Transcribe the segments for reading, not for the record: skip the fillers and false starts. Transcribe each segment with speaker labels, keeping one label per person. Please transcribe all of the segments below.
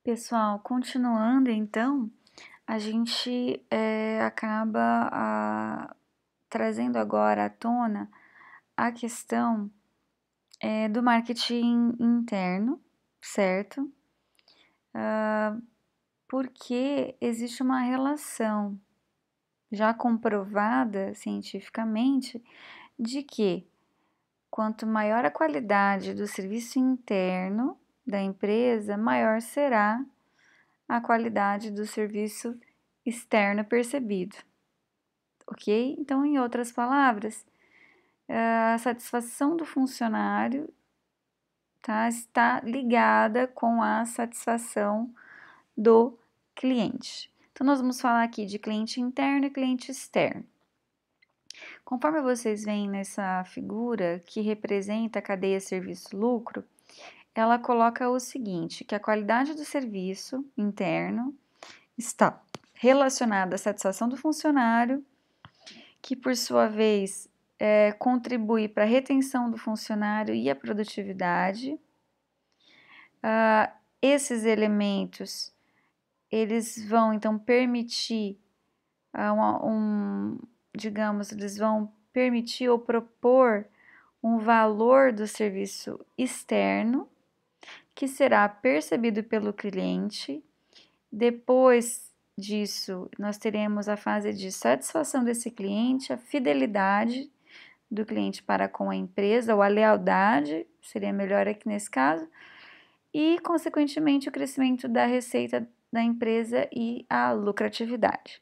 Speaker 1: Pessoal, continuando então, a gente acaba trazendo agora à tona a questão do marketing interno, certo? Porque existe uma relação já comprovada cientificamente de que quanto maior a qualidade do serviço interno da empresa, maior será a qualidade do serviço externo percebido, ok? Então, em outras palavras, a satisfação do funcionário, tá, está ligada com a satisfação do cliente. Então, nós vamos falar aqui de cliente interno e cliente externo. Conforme vocês veem nessa figura que representa a cadeia serviço-lucro, ela coloca o seguinte, que a qualidade do serviço interno está relacionada à satisfação do funcionário, que por sua vez contribui para a retenção do funcionário e a produtividade. Esses elementos, eles vão então permitir, digamos, eles vão permitir ou propor um valor do serviço externo que será percebido pelo cliente. Depois disso, nós teremos a fase de satisfação desse cliente, a fidelidade do cliente para com a empresa, ou a lealdade, seria melhor aqui nesse caso, e, consequentemente, o crescimento da receita da empresa e a lucratividade.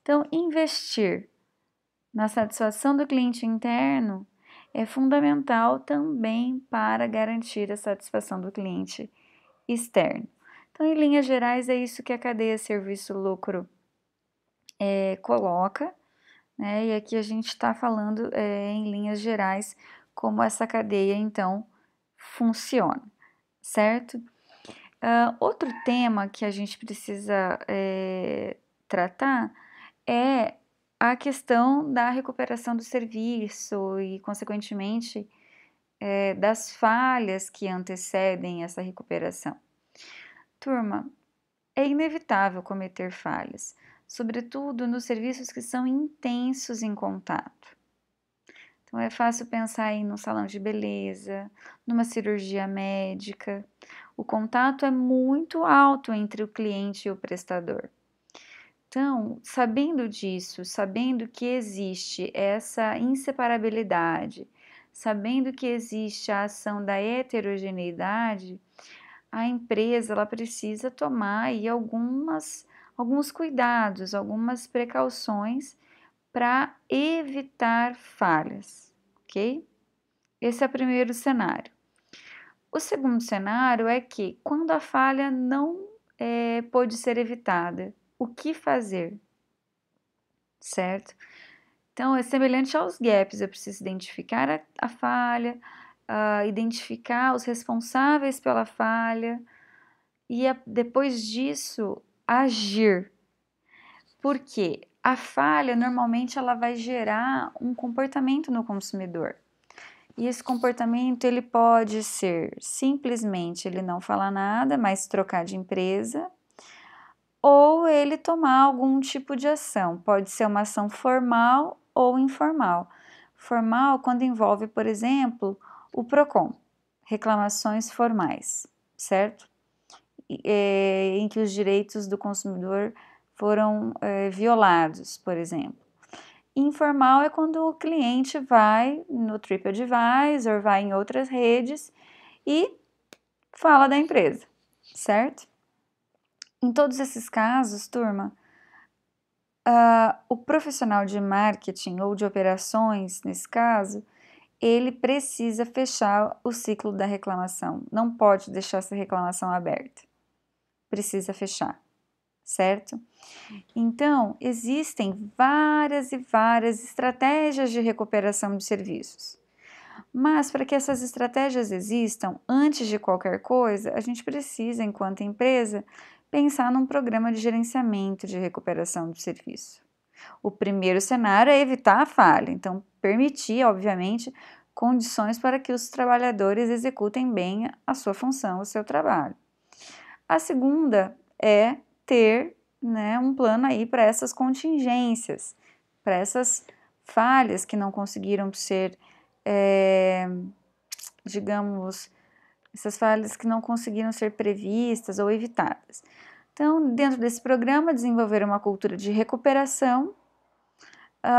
Speaker 1: Então, investir na satisfação do cliente interno é fundamental também para garantir a satisfação do cliente externo. Então, em linhas gerais, é isso que a cadeia serviço-lucro coloca, né? E aqui a gente está falando em linhas gerais como essa cadeia, então, funciona, certo? Outro tema que a gente precisa tratar é a questão da recuperação do serviço e, consequentemente, das falhas que antecedem essa recuperação. Turma, é inevitável cometer falhas, sobretudo nos serviços que são intensos em contato. Então, é fácil pensar aí no salão de beleza, numa cirurgia médica. O contato é muito alto entre o cliente e o prestador. Então, sabendo disso, sabendo que existe essa inseparabilidade, sabendo que existe a ação da heterogeneidade, a empresa ela precisa tomar aí alguns cuidados, algumas precauções para evitar falhas, ok? Esse é o primeiro cenário. O segundo cenário é que quando a falha não pode ser evitada, o que fazer, certo? Então, é semelhante aos gaps, eu preciso identificar a falha, identificar os responsáveis pela falha e depois disso agir. Porque a falha normalmente ela vai gerar um comportamento no consumidor. E esse comportamento ele pode ser simplesmente ele não falar nada, mas trocar de empresa, ou ele tomar algum tipo de ação. Pode ser uma ação formal ou informal. Formal quando envolve, por exemplo, o PROCON, reclamações formais, certo? Em que os direitos do consumidor foram violados, por exemplo. Informal é quando o cliente vai no TripAdvisor, vai em outras redes e fala da empresa, certo? Em todos esses casos, turma, o profissional de marketing ou de operações, nesse caso, ele precisa fechar o ciclo da reclamação, não pode deixar essa reclamação aberta, precisa fechar, certo? Então, existem várias e várias estratégias de recuperação de serviços. Mas para que essas estratégias existam, antes de qualquer coisa, a gente precisa, enquanto empresa, pensar num programa de gerenciamento de recuperação do serviço. O primeiro cenário é evitar a falha, então permitir, obviamente, condições para que os trabalhadores executem bem a sua função, o seu trabalho. A segunda é ter, né, um plano aí para essas contingências, para essas falhas que não conseguiram ser, digamos, essas falhas que não conseguiram ser previstas ou evitadas. Então, dentro desse programa, desenvolver uma cultura de recuperação,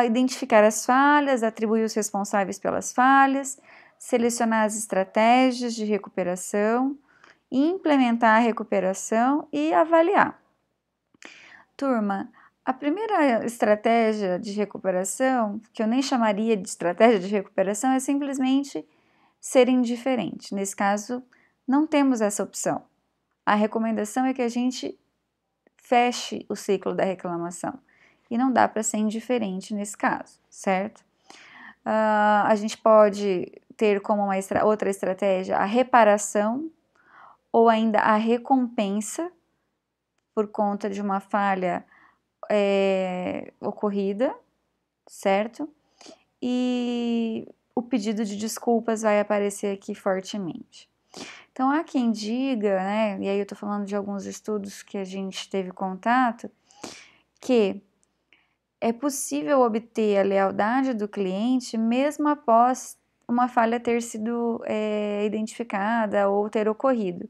Speaker 1: identificar as falhas, atribuir os responsáveis pelas falhas, selecionar as estratégias de recuperação, implementar a recuperação e avaliar. Turma, a primeira estratégia de recuperação, que eu nem chamaria de estratégia de recuperação, é simplesmente ser indiferente. Nesse caso, não temos essa opção. A recomendação é que a gente feche o ciclo da reclamação. E não dá para ser indiferente nesse caso, certo? A gente pode ter como outra estratégia a reparação ou ainda a recompensa por conta de uma falha ocorrida, certo? E o pedido de desculpas vai aparecer aqui fortemente. Então, há quem diga, né, e aí eu tô falando de alguns estudos que a gente teve contato, que é possível obter a lealdade do cliente mesmo após uma falha ter sido identificada ou ter ocorrido.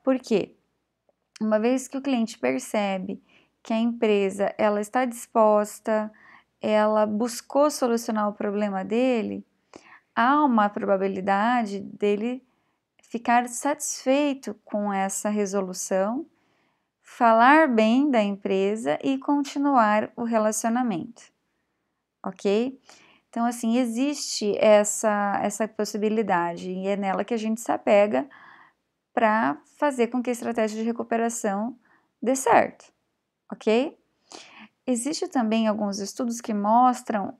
Speaker 1: Por quê? Uma vez que o cliente percebe que a empresa ela está disposta, ela buscou solucionar o problema dele, há uma probabilidade dele ficar satisfeito com essa resolução, falar bem da empresa e continuar o relacionamento, ok? Então, assim, existe essa possibilidade e é nela que a gente se apega para fazer com que a estratégia de recuperação dê certo, ok? Existe também alguns estudos que mostram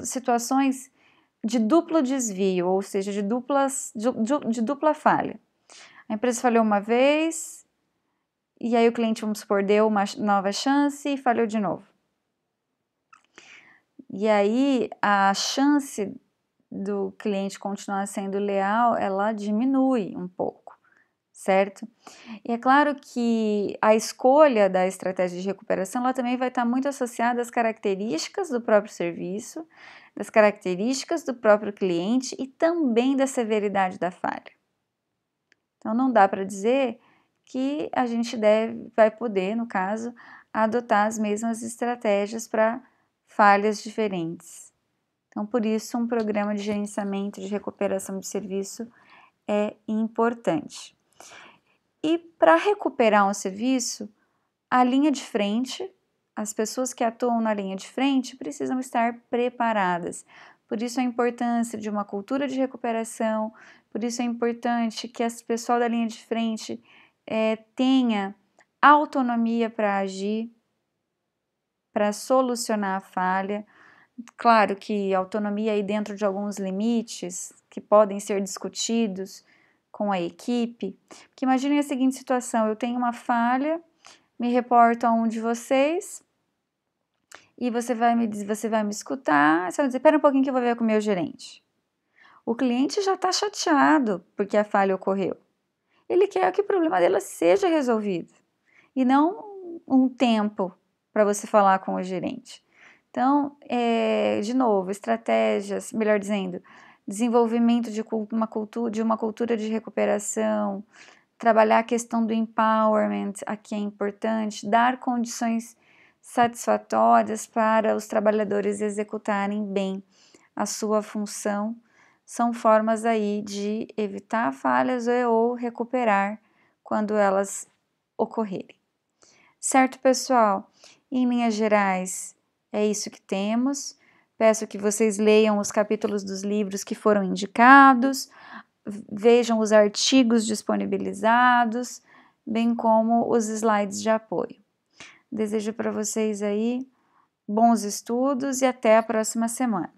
Speaker 1: situações de duplo desvio, ou seja, de dupla falha. A empresa falhou uma vez, e aí o cliente, vamos supor, deu uma nova chance e falhou de novo. E aí a chance do cliente continuar sendo leal, ela diminui um pouco, certo? E é claro que a escolha da estratégia de recuperação, ela também vai estar muito associada às características do próprio serviço, das características do próprio cliente e também da severidade da falha. Então, não dá para dizer que a gente vai poder, no caso, adotar as mesmas estratégias para falhas diferentes. Então, por isso, um programa de gerenciamento de recuperação de serviço é importante. E para recuperar um serviço, a linha de frente, as pessoas que atuam na linha de frente precisam estar preparadas. Por isso a importância de uma cultura de recuperação, por isso é importante que esse pessoal da linha de frente tenha autonomia para agir, para solucionar a falha. Claro que autonomia aí dentro de alguns limites que podem ser discutidos com a equipe. Porque imaginem a seguinte situação, eu tenho uma falha, me reporto a um de vocês e você vai me escutar, você vai dizer, espera um pouquinho que eu vou ver com o meu gerente. O cliente já está chateado porque a falha ocorreu. Ele quer que o problema dela seja resolvido e não um tempo para você falar com o gerente. Então, de novo, estratégias, melhor dizendo, desenvolvimento de uma cultura de recuperação, trabalhar a questão do empowerment, aqui é importante, dar condições satisfatórias para os trabalhadores executarem bem a sua função, são formas aí de evitar falhas ou recuperar quando elas ocorrerem. Certo, pessoal? Em linhas gerais, é isso que temos. Peço que vocês leiam os capítulos dos livros que foram indicados, vejam os artigos disponibilizados, bem como os slides de apoio. Desejo para vocês aí bons estudos e até a próxima semana.